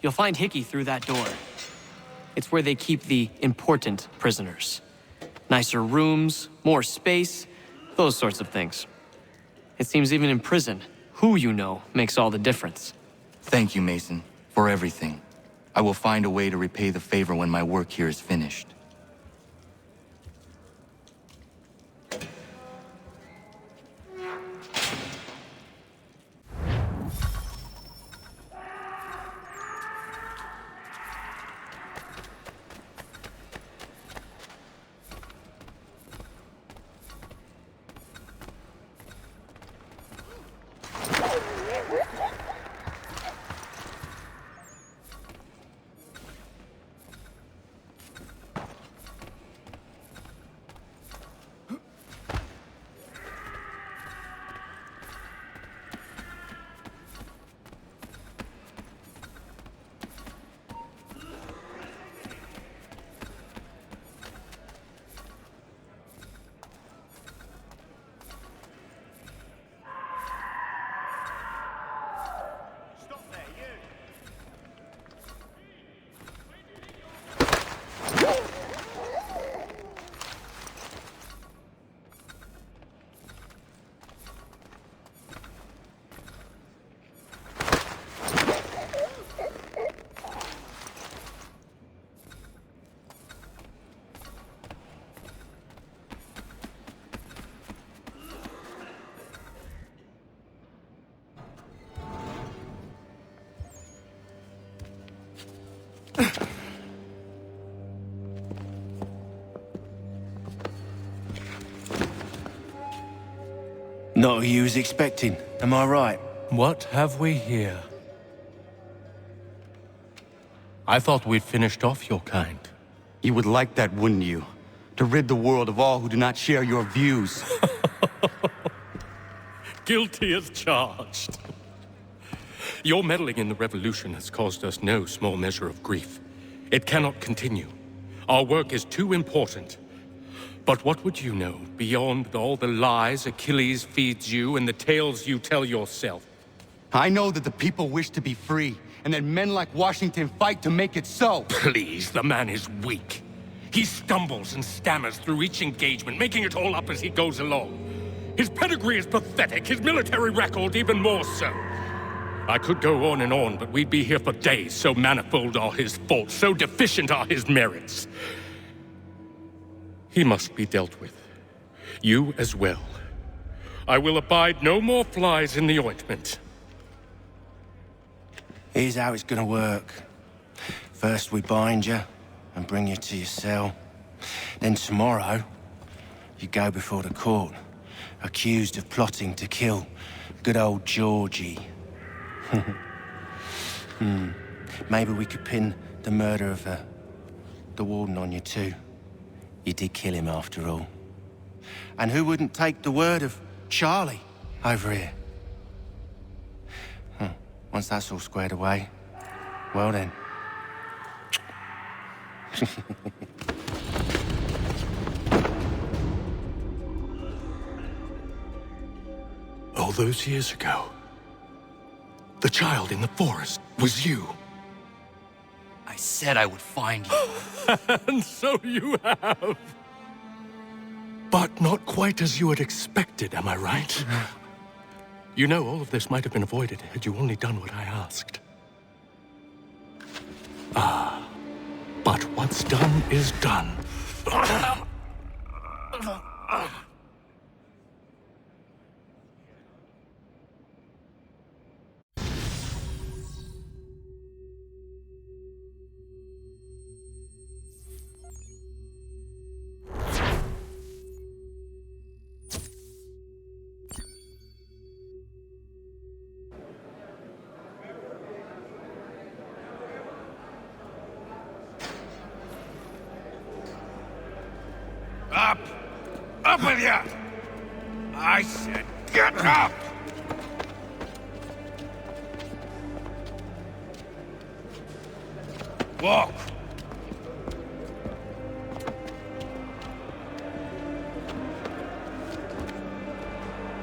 You'll find Hickey through that door. It's where they keep the important prisoners. Nicer rooms, more space, those sorts of things. It seems even in prison, who you know makes all the difference. Thank you, Mason, for everything. I will find a way to repay the favor when my work here is finished. Not who you was expecting, am I right? What have we here? I thought we'd finished off your kind. You would like that, wouldn't you? To rid the world of all who do not share your views. Guilty as charged. Your meddling in the revolution has caused us no small measure of grief. It cannot continue. Our work is too important. But what would you know beyond all the lies Achilles feeds you and the tales you tell yourself? I know that the people wish to be free, and that men like Washington fight to make it so. Please, the man is weak. He stumbles and stammers through each engagement, making it all up as he goes along. His pedigree is pathetic, his military record even more so. I could go on, but we'd be here for days, so manifold are his faults, so deficient are his merits. He must be dealt with. You as well. I will abide no more flies in the ointment. Here's how it's gonna work. First we bind you and bring you to your cell. Then tomorrow, you go before the court, accused of plotting to kill good old Georgie. Maybe we could pin the murder of the warden on you too. You did kill him after all. And who wouldn't take the word of Charlie over here? Once that's all squared away, well then. All those years ago, the child in the forest was you. I said I would find you. And so you have. But not quite as you had expected, am I right? You know, all of this might have been avoided had you only done what I asked. Ah, but what's done is done. Up with you! I said, get up! Walk!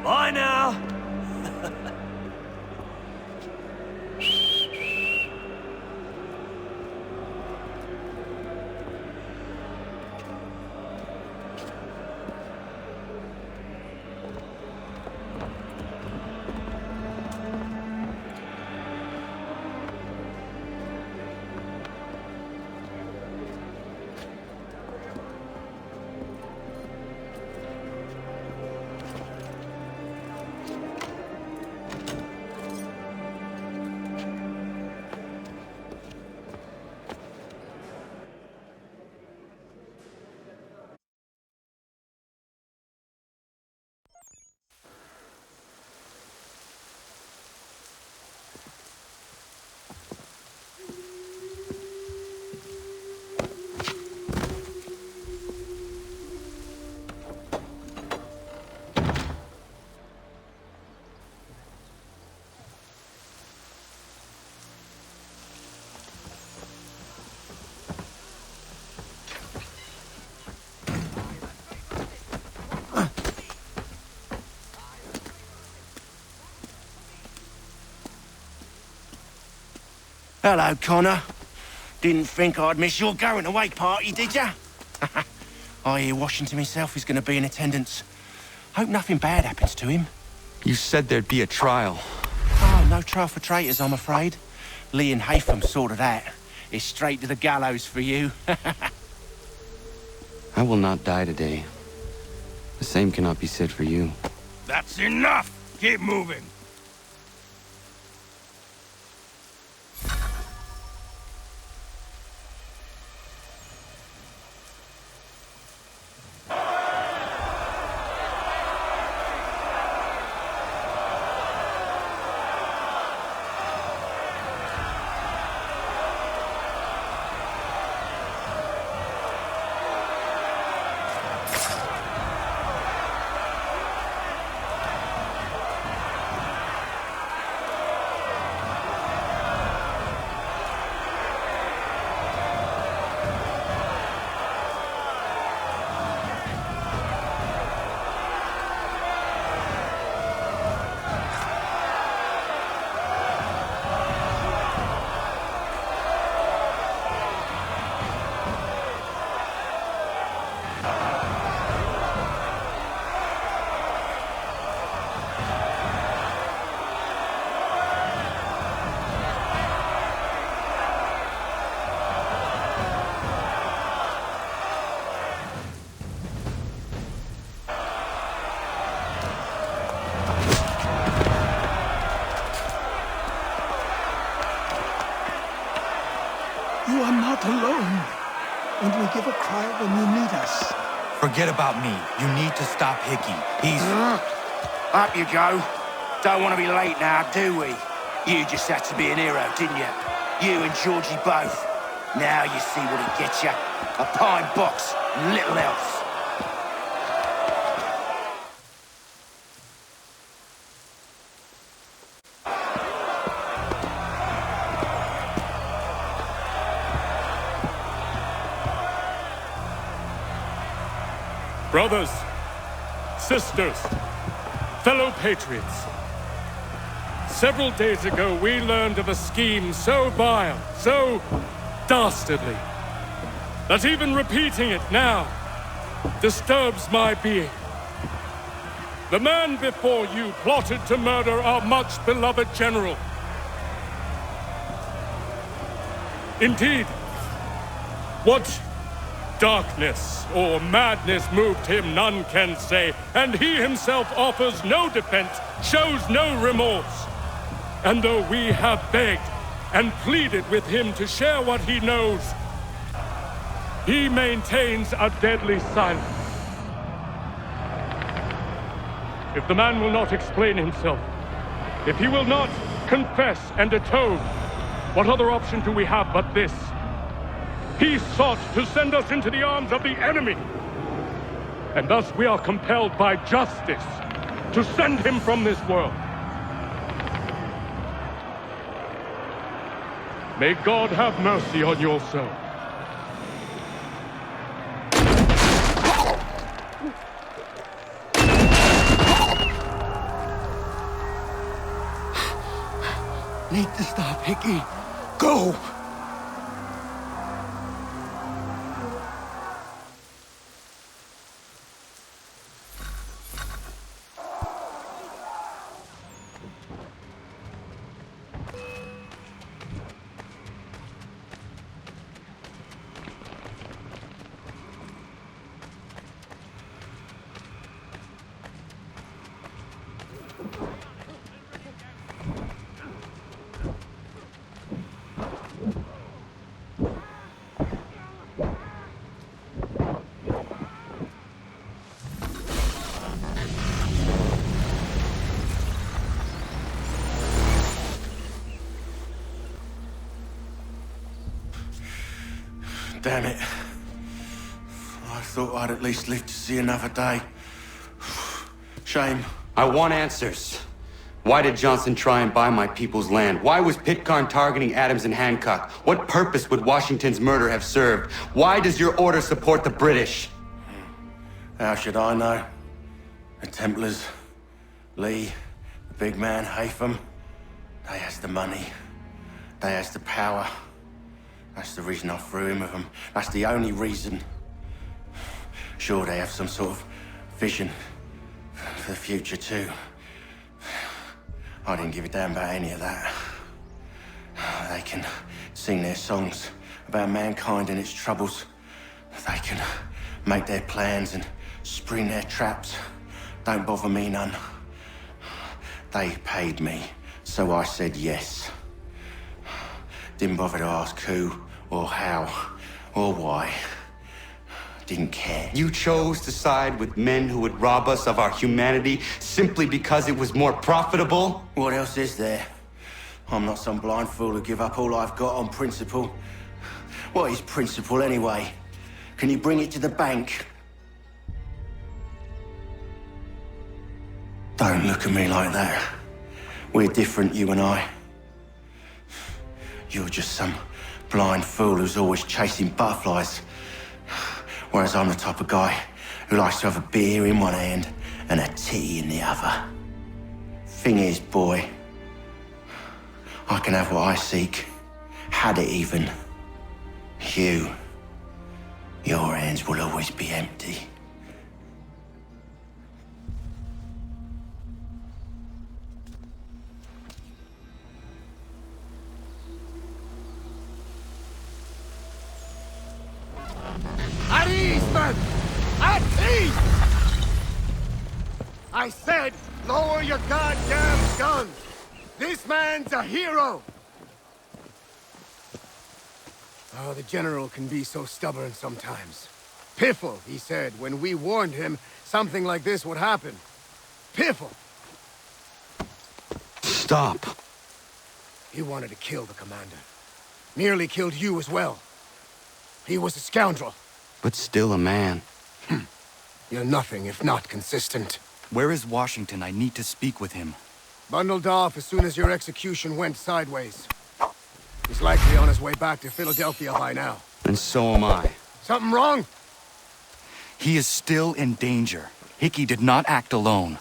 Bye now! Hello, Connor. Didn't think I'd miss your going-away party, did ya? I hear Washington himself is going to be in attendance. Hope nothing bad happens to him. You said there'd be a trial. Oh, no trial for traitors, I'm afraid. Lee and Haytham sorted that. It's straight to the gallows for you. I will not die today. The same cannot be said for you. That's enough! Keep moving! You are not alone, and we give a cry when you need us. Forget about me. You need to stop Hickey. He's... Up you go. Don't want to be late now, do we? You just had to be an hero, didn't you? You and Georgie both. Now you see what he gets you. A pine box and little else. Brothers, sisters, fellow patriots. Several days ago, we learned of a scheme so vile, so dastardly, that even repeating it now disturbs my being. The man before you plotted to murder our much-beloved general. Indeed, what darkness or madness moved him, none can say, and he himself offers no defense, shows no remorse. And though we have begged and pleaded with him to share what he knows, he maintains a deadly silence. If the man will not explain himself, if he will not confess and atone, what other option do we have but this? He sought to send us into the arms of the enemy. And thus we are compelled by justice to send him from this world. May God have mercy on your soul. Need to stop, Hickey. Go! Damn it. I thought I'd at least live to see another day. Shame. I want answers. Why did Johnson try and buy my people's land? Why was Pitcairn targeting Adams and Hancock? What purpose would Washington's murder have served? Why does your order support the British? How should I know? The Templars, Lee, the big man, Haytham, they has the money. They has the power. That's the reason I threw in with them. That's the only reason. Sure, they have some sort of vision for the future, too. I didn't give a damn about any of that. They can sing their songs about mankind and its troubles. They can make their plans and spring their traps. Don't bother me none. They paid me, so I said yes. Didn't bother to ask who, or how, or why. Didn't care. You chose to side with men who would rob us of our humanity simply because it was more profitable? What else is there? I'm not some blind fool who give up all I've got on principle. What is principle anyway? Can you bring it to the bank? Don't look at me like that. We're different, you and I. You're just some blind fool who's always chasing butterflies. Whereas I'm the type of guy who likes to have a beer in one hand and a tea in the other. Thing is, boy, I can have what I seek. Had it even. Your hands will always be empty. At ease, men! At ease! I said, lower your goddamn guns! This man's a hero! Oh, the General can be so stubborn sometimes. Piffle, he said, when we warned him something like this would happen. Piffle! Stop. He wanted to kill the commander. Nearly killed you as well. He was a scoundrel. But still a man. You're nothing if not consistent. Where is Washington? I need to speak with him. Bundled off as soon as your execution went sideways. He's likely on his way back to Philadelphia by now. And so am I. Something wrong? He is still in danger. Hickey did not act alone.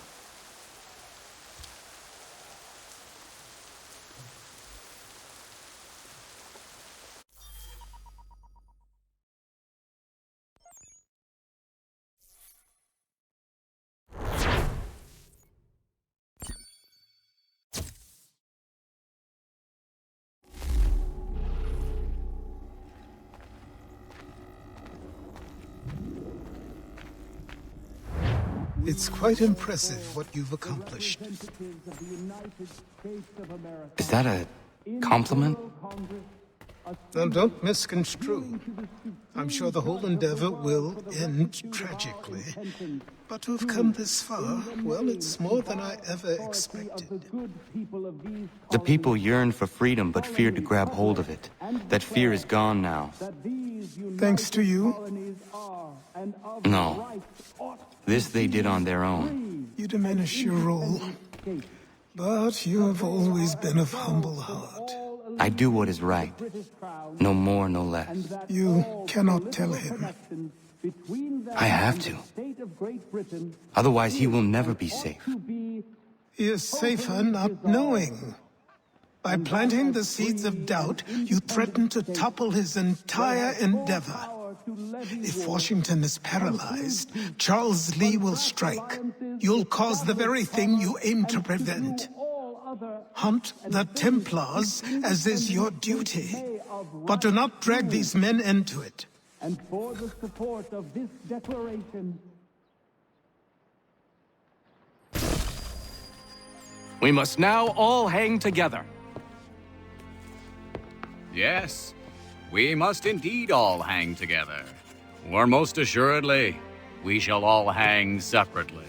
It's quite impressive what you've accomplished. Is that a compliment? And don't misconstrue. I'm sure the whole endeavor will end tragically. But to have come this far, well, it's more than I ever expected. The people yearned for freedom but feared to grab hold of it. That fear is gone now. Thanks to you? No. This they did on their own. You diminish your role, but you have always been of humble heart. I do what is right. No more, no less. You cannot tell him. I have to. Otherwise, he will never be safe. He is safer not knowing. By planting the seeds of doubt, you threaten to topple his entire endeavor. If Washington is paralyzed, Charles Lee will strike. You'll cause the very thing you aim to prevent. Hunt the Templars, as is your duty. But do not drag these men into it. And for the support of this declaration, We must now all hang together. Yes, we must indeed all hang together. Or most assuredly, we shall all hang separately.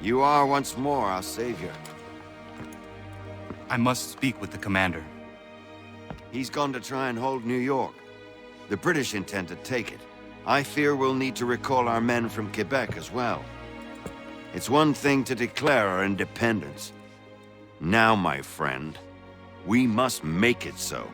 You are once more our savior. I must speak with the commander. He's gone to try and hold New York. The British intend to take it. I fear we'll need to recall our men from Quebec as well. It's one thing to declare our independence. Now, my friend, we must make it so.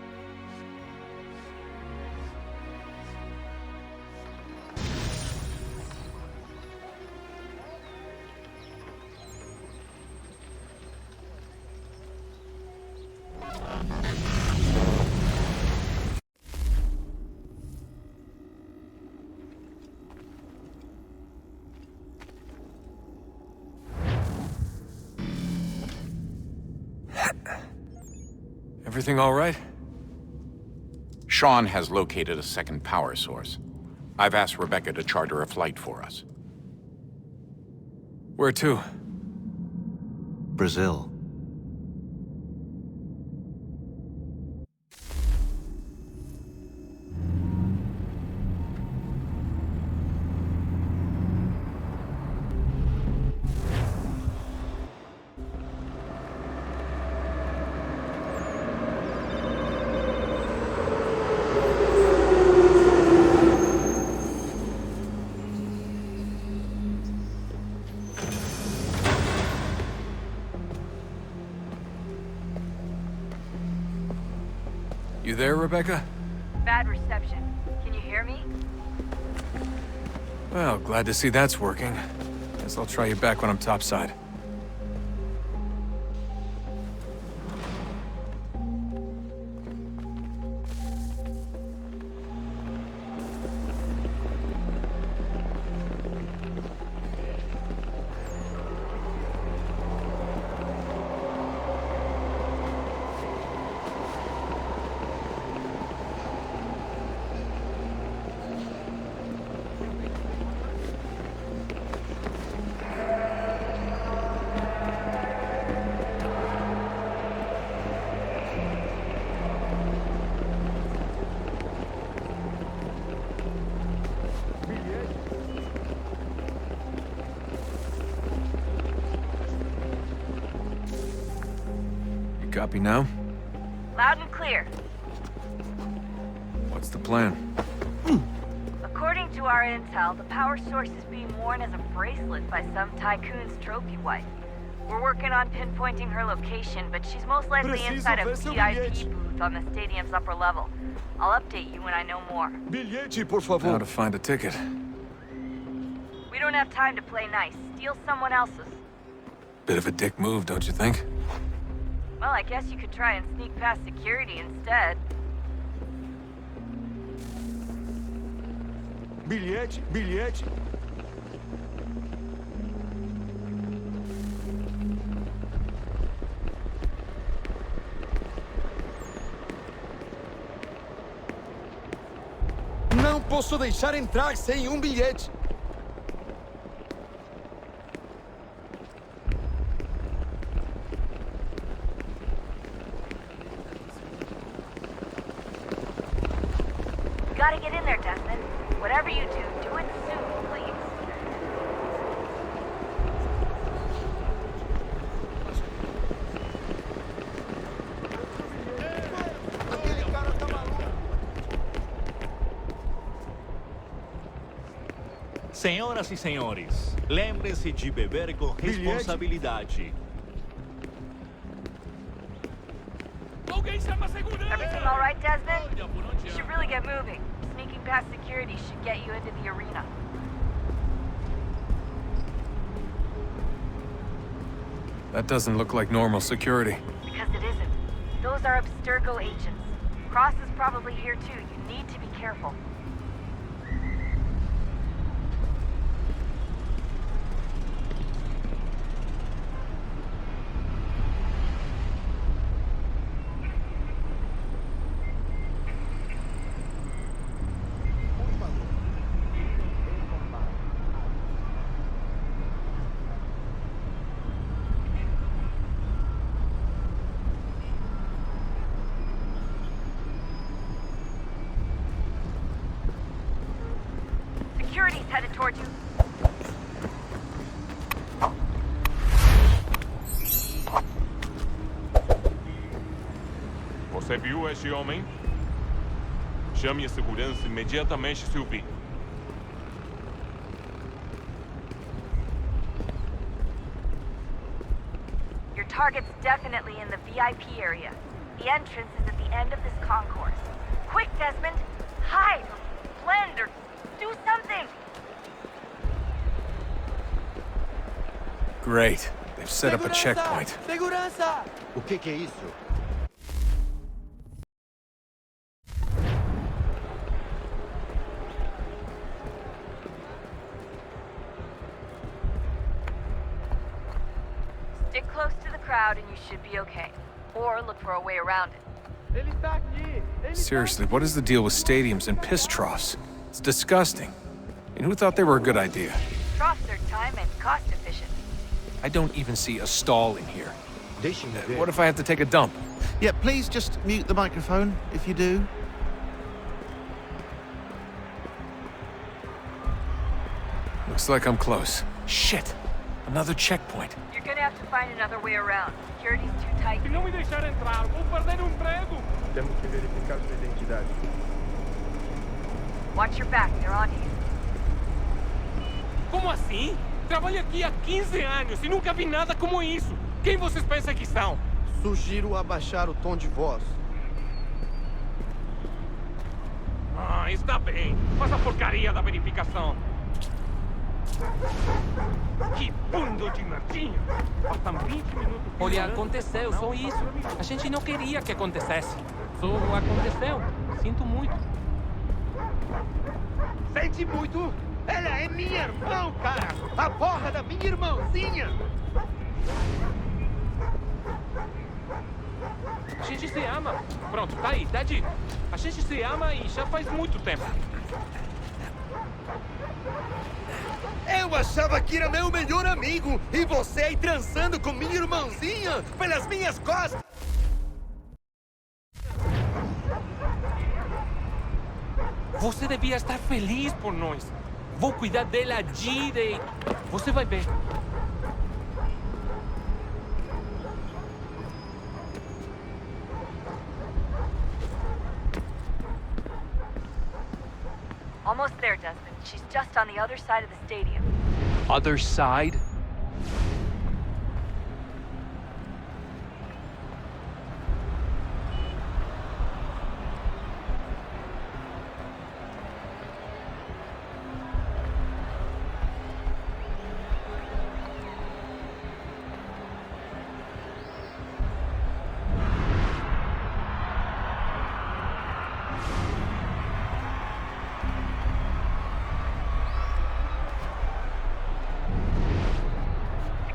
Everything all right? Sean has located a second power source. I've asked Rebecca to charter a flight for us. Where to? Brazil. You there, Rebecca? Bad reception. Can you hear me? Well, glad to see that's working. Guess I'll try you back when I'm topside. Copy now? Loud and clear. What's the plan? According to our intel, the power source is being worn as a bracelet by some tycoon's trophy wife. We're working on pinpointing her location, but she's most likely inside a VIP booth on the stadium's upper level. I'll update you when I know more. How to find a ticket. We don't have time to play nice. Steal someone else's. Bit of a dick move, don't you think? Well, I guess you could try and sneak past security instead. Bilhete. Não posso deixar entrar sem bilhete. Gotta get in there, Desmond. Whatever you do it soon, please. Senhoras e senhores, lembrem-se de beber com responsabilidade. Everything all right, Desmond? You should really get moving. Sneaking past security should get you into the arena. That doesn't look like normal security. Because it isn't. Those are Abstergo agents. Cross is probably here too. You need to be careful. Security's headed towards you. Você viu este homem? Chame a segurança imediatamente se o vir. Your target's definitely in the VIP area. The entrance is at the end of this concourse. Quick, Desmond! Hide, or blend, or do something! Great. They've set up a checkpoint. Segurança! O que é isso? Stick close to the crowd and you should be okay. Or look for a way around it. Seriously, what is the deal with stadiums and piss troughs? It's disgusting. And who thought they were a good idea? Troughs are time and cost efficient. I don't even see a stall in here. What if I have to take a dump? Yeah, please just mute the microphone if you do. Looks like I'm close. Shit! Another checkpoint. You're gonna have to find another way around. Security's too tight. Se não me deixar entrar, vou perder o emprego. Temos que verificar sua identidade. Watch your back, they're on you. Como assim? Trabalho aqui há 15 anos e nunca vi nada como isso. Quem vocês pensam que são? Sugiro abaixar o tom de voz. Ah, está bem. Faz a porcaria da verificação. Que bando de merdinha! Faltam 20 minutos. Olha, aconteceu, só isso. A gente não queria que acontecesse. Só aconteceu. Sinto muito. Sente muito? Ela é minha irmã, cara! A porra da minha irmãzinha! A gente se ama. Pronto, tá aí, tá dito. A gente se ama e já faz muito tempo. Eu achava que era meu melhor amigo e você aí transando com minha irmãzinha pelas minhas costas! Você devia estar feliz por nós. Vou cuidar dela direito. Você vai ver. Almost there, Desmond. She's just on the other side of the stadium. Other side?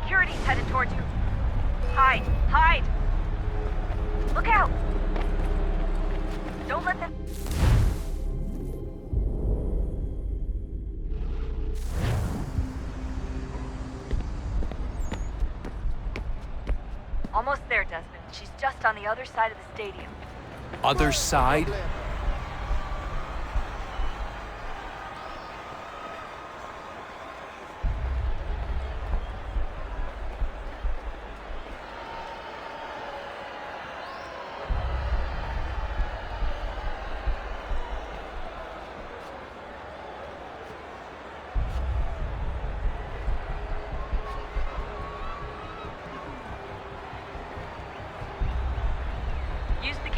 Security's headed towards you. Hide! Hide! Look out! Don't let them... Almost there, Desmond. She's just on the other side of the stadium. Other side?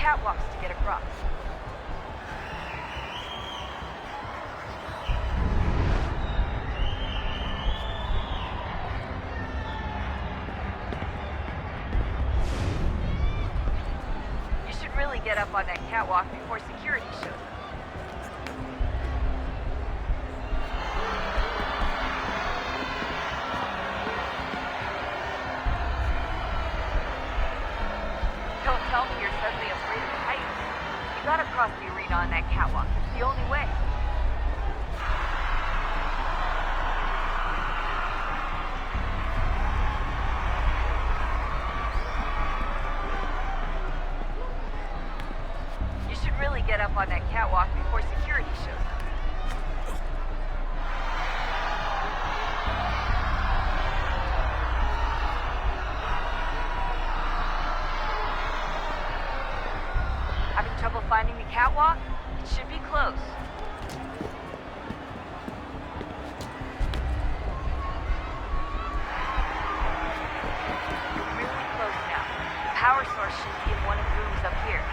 catwalks to get across. You should really get up on that catwalk before security shows up. Don't tell me you're suddenly afraid of heights. You gotta cross the arena on that catwalk. It's the only way. You should really get up on that catwalk before security shows up. Having trouble finding the catwalk? It should be close. You're really close now. The power source should be in one of the rooms up here.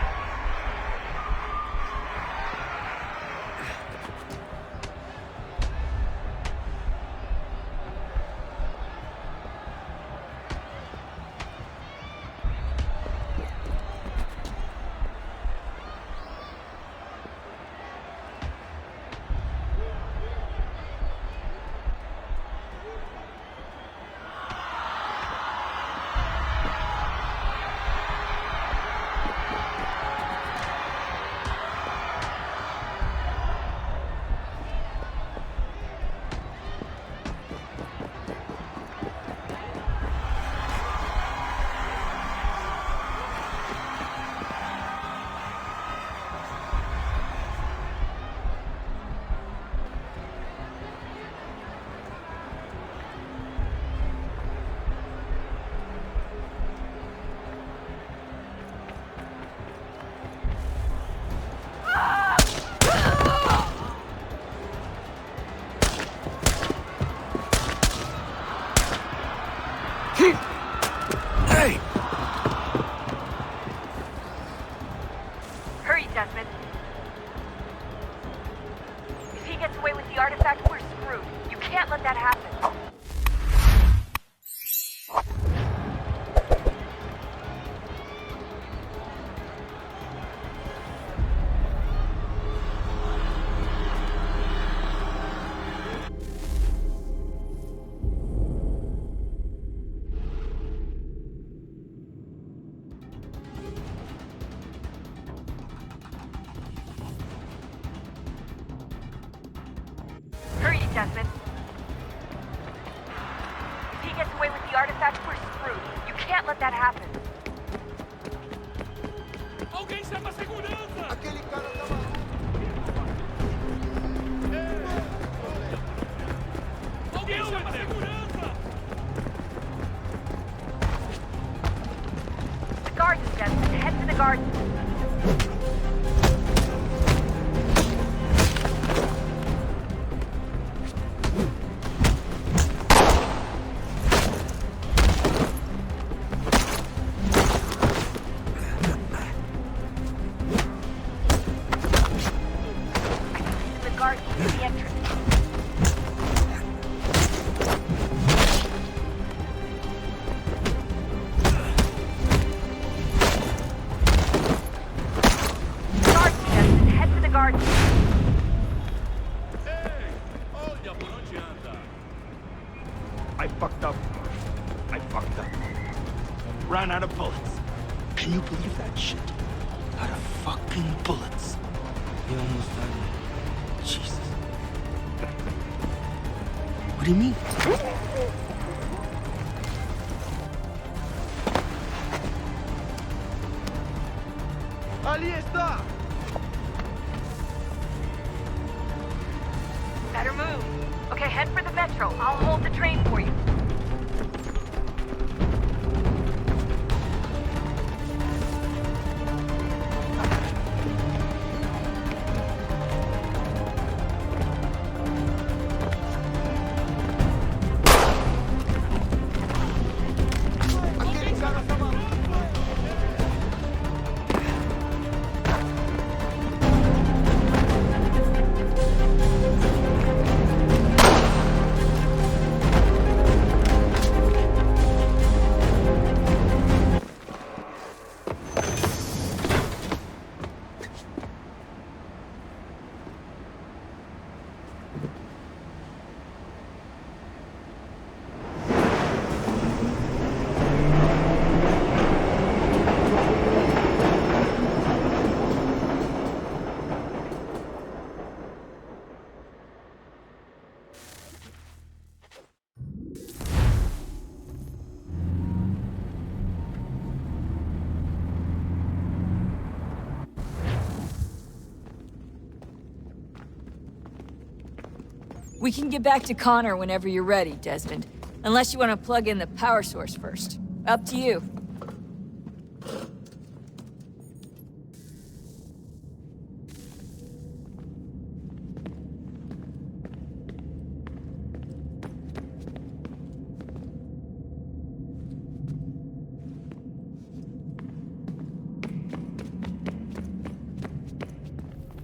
Hurry, Desmond. If he gets away with the artifact, we're screwed. You can't let that happen. Hurry, Desmond. If he gets away with the artifact, we're screwed. You can't let that happen. Alguém chama a segurança! Aquele cara tava... Alguém chama a segurança! The gardens, Desmond. Head to the gardens. The gardens near the entrance. Gardens, Desmond. Head to the gardens. Olha por onde anda. I fucked up. Ran out of bullets. Can you believe that shit? Out of fucking bullets. You almost died. Jesus. What do you mean? Ali está! Better move. Okay, head for the metro. I'll hold the train for you. We can get back to Connor whenever you're ready, Desmond. Unless you want to plug in the power source first. Up to you.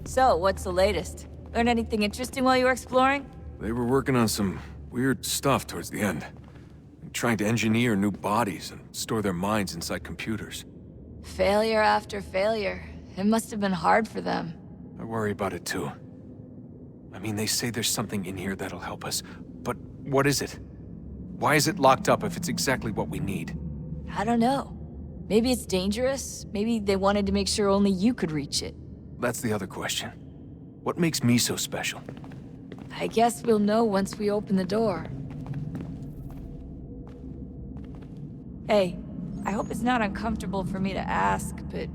So, what's the latest? Learn anything interesting while you were exploring? They were working on some weird stuff towards the end. Trying to engineer new bodies and store their minds inside computers. Failure after failure. It must have been hard for them. I worry about it too. I mean, they say there's something in here that'll help us. But what is it? Why is it locked up if it's exactly what we need? I don't know. Maybe it's dangerous. Maybe they wanted to make sure only you could reach it. That's the other question. What makes me so special? I guess we'll know once we open the door. Hey, I hope it's not uncomfortable for me to ask, but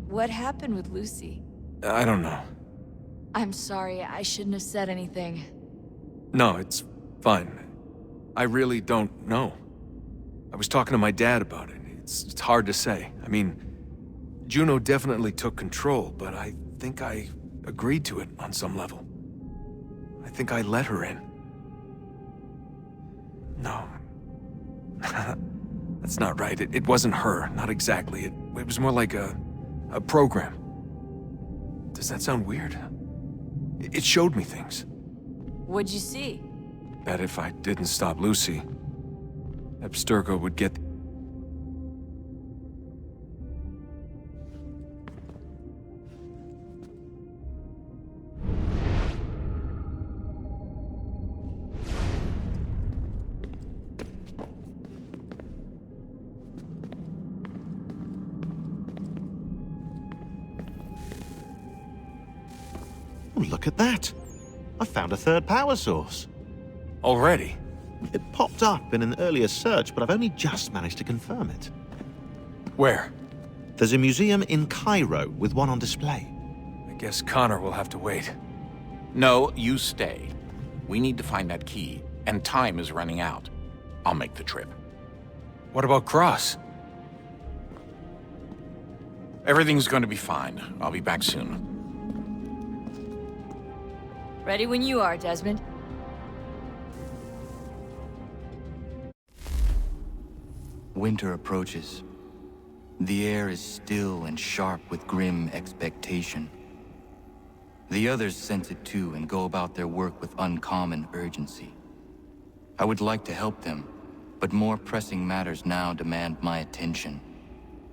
what happened with Lucy? I don't know. I'm sorry, I shouldn't have said anything. No, it's fine. I really don't know. I was talking to my dad about it. It's hard to say. I mean, Juno definitely took control, but I think I agreed to it on some level. I think I let her in. No. That's not right. It wasn't her, not exactly. It was more like a program. Does that sound weird? It showed me things. What'd you see? That if I didn't stop Lucy, Abstergo would get... Oh, look at that. I found a third power source. Already? It popped up in an earlier search, but I've only just managed to confirm it. Where? There's a museum in Cairo with one on display. I guess Connor will have to wait. No, you stay. We need to find that key, and time is running out. I'll make the trip. What about Cross? Everything's going to be fine. I'll be back soon. Ready when you are, Desmond. Winter approaches. The air is still and sharp with grim expectation. The others sense it too and go about their work with uncommon urgency. I would like to help them, but more pressing matters now demand my attention.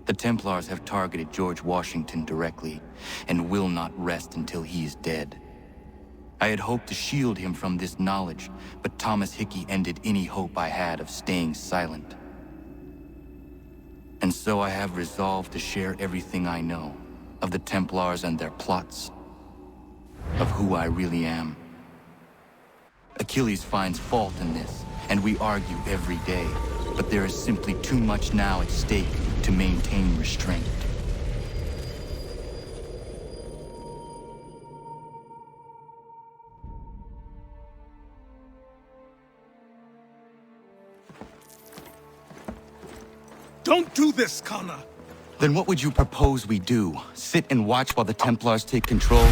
The Templars have targeted George Washington directly, and will not rest until he is dead. I had hoped to shield him from this knowledge, but Thomas Hickey ended any hope I had of staying silent. And so I have resolved to share everything I know of the Templars and their plots, of who I really am. Achilles finds fault in this, and we argue every day, but there is simply too much now at stake to maintain restraint. Don't do this, Connor! Then what would you propose we do? Sit and watch while the Templars take control?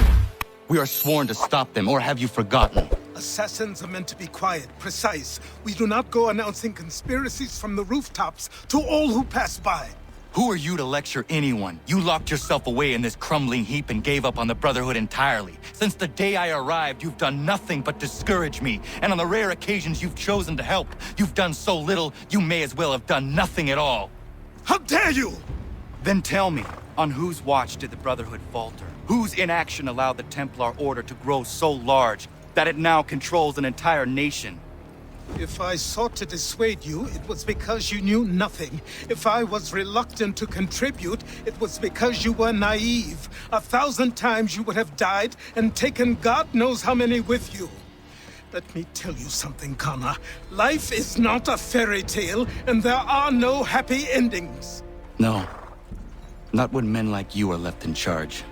We are sworn to stop them, or have you forgotten? Assassins are meant to be quiet, precise. We do not go announcing conspiracies from the rooftops to all who pass by. Who are you to lecture anyone? You locked yourself away in this crumbling heap and gave up on the Brotherhood entirely. Since the day I arrived, you've done nothing but discourage me. And on the rare occasions you've chosen to help, you've done so little, you may as well have done nothing at all. How dare you! Then tell me, on whose watch did the Brotherhood falter? Whose inaction allowed the Templar Order to grow so large that it now controls an entire nation? If I sought to dissuade you, it was because you knew nothing. If I was reluctant to contribute, it was because you were naive. 1,000 times you would have died and taken God knows how many with you. Let me tell you something, Connor. Life is not a fairy tale, and there are no happy endings. No. Not when men like you are left in charge.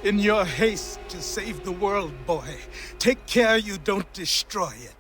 In your haste to save the world, boy, take care you don't destroy it.